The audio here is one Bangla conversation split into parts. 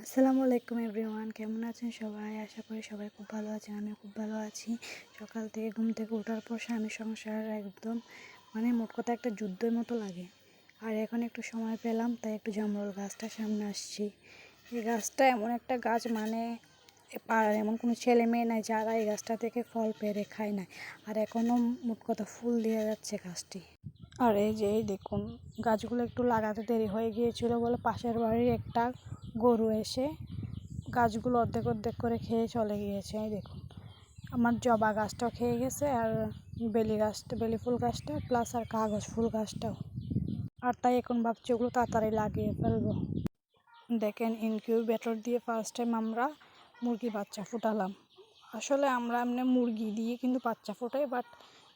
আসসালামু আলাইকুম এভরিওয়ান, কেমন আছেন সবাই? আশা করি সবাই খুব ভালো আছেন। আমিও খুব ভালো আছি। সকাল থেকে ঘুম থেকে ওঠার পর স্বামী সংসার একদম মোট কথা একটা যুদ্ধের মতো লাগে। আর এখন একটু সময় পেলাম, তাই একটু জামরুল গাছটার সামনে আসছি। এই গাছটা এমন একটা গাছ, পাড়ার এমন কোনো ছেলে মেয়ে নাই যারা এই গাছটা থেকে ফল পেড়ে খায় না। আর এখনও মোট কথা ফুল দিয়ে যাচ্ছে গাছটি। আর এই দেখুন, গাছগুলো একটু লাগাতে দেরি হয়ে গিয়েছিল বলে পাশের বাড়ির একটা গরু এসে গাছগুলো অর্ধেক অর্ধেক করে খেয়ে চলে গিয়েছে। এই দেখুন, আমার জবা গাছটাও খেয়ে গেছে, আর বেলি ফুল গাছটা প্লাস আর কাগজ ফুল গাছটাও। আর তাই এখন ভাবছি ওগুলো তাড়াতাড়ি লাগিয়ে ফেলবো। দেখেন, ইনকিউবেটর দিয়ে ফার্স্ট টাইম আমরা মুরগি বাচ্চা ফুটালাম। আসলে আমরা এমনি মুরগি দিয়ে কিন্তু বাচ্চা ফোটাই, বাট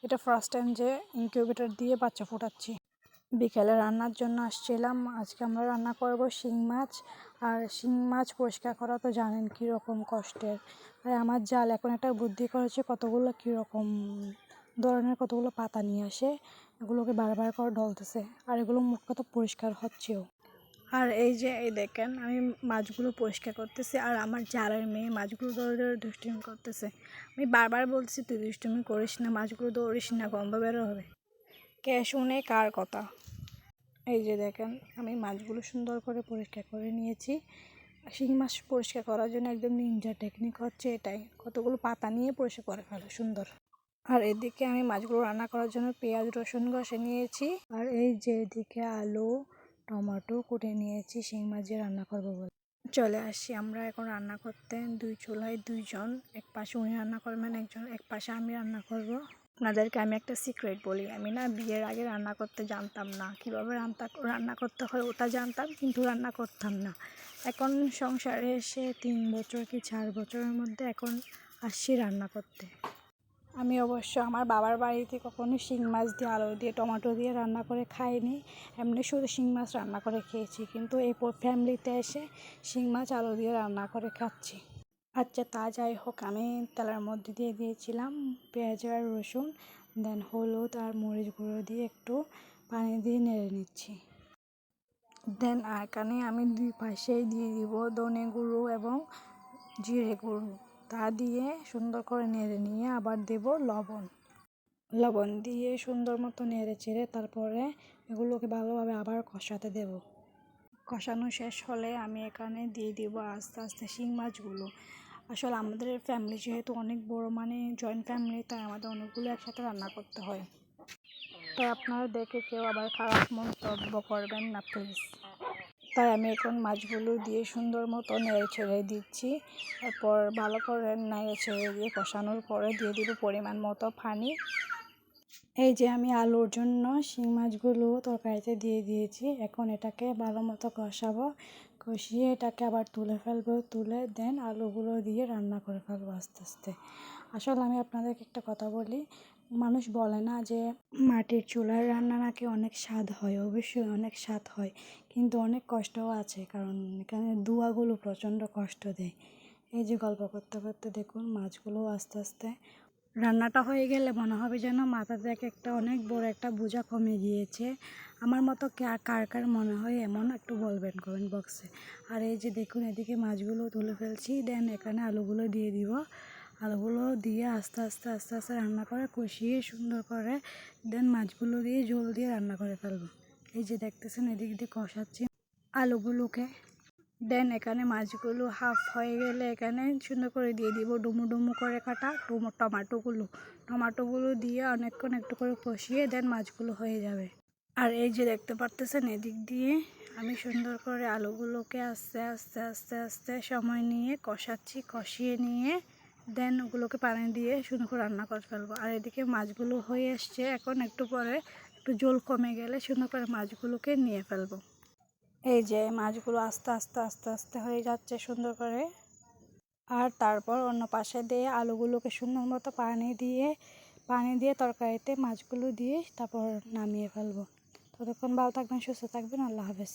এটা ফার্স্ট টাইম যে ইনকিউবেটর দিয়ে বাচ্চা ফোটাচ্ছি। বিকেলে রান্নার জন্য আসছিলাম। আজকে আমরা রান্না করব শিং মাছ। আর শিং মাছ পরিষ্কার করা তো জানেন কীরকম কষ্টের। আর আমার জাল এখন একটা বুদ্ধি করেছে, কতগুলো পাতা নিয়ে আসে, এগুলোকে বারবার করে ডলতেছে, আর এগুলো মোট কথা পরিষ্কার হচ্ছেও। আর এই দেখেন, আমি মাছগুলো পরিষ্কার করতেছি, আর আমার জালের মেয়ে মাছগুলো ধরে ধরে দুষ্টুমি করতেছে। আমি বারবার বলছি, তুই দুষ্টুমি করিস না, মাছগুলো দৌড়িস না, গন্ধ বেরো হবে। কে শুনে কার কথা? এই যে দেখেন, আমি মাছগুলো সুন্দর করে পরিষ্কার করে নিয়েছি। শিং মাছ পরিষ্কার করার জন্য একদম নিনজা টেকনিক হচ্ছে এটাই, কতগুলো পাতা নিয়ে পরিষ্কার করে ফেলো সুন্দর। আর এদিকে আমি মাছগুলো রান্না করার জন্য পেঁয়াজ রসুন ঘষে নিয়েছি। আর এই যে এদিকে আলু টমেটো কুটে নিয়েছি শিং মাছ দিয়ে রান্না করবো বলে। চলে আসছি আমরা এখন রান্না করতে। দুই চুলায় দুইজন, এক পাশে উনি রান্না করবেন, এক পাশে আমি রান্না করব। আপনাদেরকে আমি একটা সিক্রেট বলি, আমি না বিয়ের আগে রান্না করতে জানতাম না। কীভাবে রান্না করতে হয় ওটা জানতাম, কিন্তু রান্না করতাম না। এখন সংসারে এসে 3 বছর কি 4 বছরের মধ্যে এখন আসছি রান্না করতে। আমি অবশ্য আমার বাবার বাড়িতে কখনো শিং মাছ দিয়ে আলু দিয়ে টমেটো দিয়ে রান্না করে খাইনি, এমনি শুধু শিং মাছ রান্না করে খেয়েছি। কিন্তু এই ফ্যামিলিতে এসে শিং মাছ আলু দিয়ে রান্না করে খাচ্ছি। আচ্ছা, তা যাই হোক, আমি তেলের মধ্যে দিয়ে দিয়েছিলাম পেঁয়াজ আর রসুন, দেন হলুদ আর মরিচ গুঁড়ো দিয়ে একটু পানি দিয়ে নেড়ে নিচ্ছি। দেন এখানে আমি দুই পাশেই দিয়ে দিব ধনে গুঁড়ো এবং জিরে গুঁড়ো। তা দিয়ে সুন্দর করে নেড়ে নিয়ে আবার দেব লবণ দিয়ে সুন্দর মতো নেড়ে চেড়ে তারপরে এগুলোকে ভালোভাবে আবার কষাতে দেব। কষানো শেষ হলে আমি এখানে দিয়ে দিব আস্তে আস্তে শিং মাছগুলো। আসলে আমাদের ফ্যামিলি যেহেতু অনেক বড়, জয়েন্ট ফ্যামিলি, তাই আমাদের অনেকগুলো একসাথে রান্না করতে হয়। তাই আপনারা দেখে কেউ আবার খারাপ মন্তব্য করবেন না প্লিজ। তাই আমি এখন মাছগুলো দিয়ে সুন্দর মতো নেড়ে ছেড়ে দিচ্ছি। তারপর ভালো করে নেড়ে ছেড়ে দিয়ে কষানোর পরে দিয়ে দিব পরিমাণ মতো পানি। এই যে আমি আলুর জন্য শিং মাছগুলো তরকারিতে দিয়ে দিয়েছি। এখন এটাকে ভালো মতো কষাবো, কষিয়ে এটাকে আবার তুলে ফেলবো, তুলে দেন আলুগুলো দিয়ে রান্না করে ফেলবো আস্তে আস্তে। আসলে আমি আপনাদেরকে একটা কথা বলি, মানুষ বলে না যে মাটির চুলার রান্না নাকি অনেক স্বাদ হয়। অবশ্যই অনেক স্বাদ হয়, কিন্তু অনেক কষ্টও আছে, কারণ এখানে ধোঁয়াগুলো প্রচণ্ড কষ্ট দেয়। এই যে গল্প করতে করতে দেখুন মাছগুলো আস্তে আস্তে রান্নাটা হয়ে গেলে মনে হবে যেন মাথা থেকে একটা অনেক বড় একটা বোঝা কমে গিয়েছে। আমার মতো কার কার মনে হয় এমন একটু বলবেন কমেন্ট বক্সে। আর এই যে দেখুন, এদিকে মাছগুলো তুলে ফেলছি, দেন এখানে আলুগুলো দিয়ে দিব। আলুগুলো দিয়ে আস্তে আস্তে আস্তে আস্তে রান্না করে কষিয়ে সুন্দর করে দেন মাছগুলো দিয়ে ঝোল দিয়ে রান্না করে ফেলবো। এই যে দেখতেছেন, এদিক দিয়ে কষাচ্ছি আলুগুলোকে। দেন এখানে মাছগুলো হাফ হয়ে গেলে এখানে সুন্দর করে দিয়ে দিব ডুমু ডুমু করে কাটা টমাটোগুলো দিয়ে অনেকক্ষণ একটু করে কষিয়ে দেন মাছগুলো হয়ে যাবে। আর এই যে দেখতে পারতেছেন, এদিক দিয়ে আমি সুন্দর করে আলুগুলোকে আস্তে আস্তে আস্তে আস্তে সময় নিয়ে কষাচ্ছি, কষিয়ে নিয়ে দেন ওগুলোকে পানি দিয়ে সুন্দর করে রান্না করে ফেলবো। আর এদিকে মাছগুলো হয়ে আসছে, এখন একটু পরে একটু ঝোল কমে গেলে সুন্দর করে মাছগুলোকে নিয়ে ফেলবো। এই যে মাছগুলো আস্তে আস্তে আস্তে আস্তে হয়ে যাচ্ছে সুন্দর করে। আর তারপর অন্য পাশে দিয়ে আলুগুলোকে সুন্দর মতো পানি দিয়ে তরকারিতে মাছগুলো দিয়ে তারপর নামিয়ে ফেলবো। ততক্ষণ ভালো থাকবেন, সুস্থ থাকবেন, আল্লাহ হাফেজ।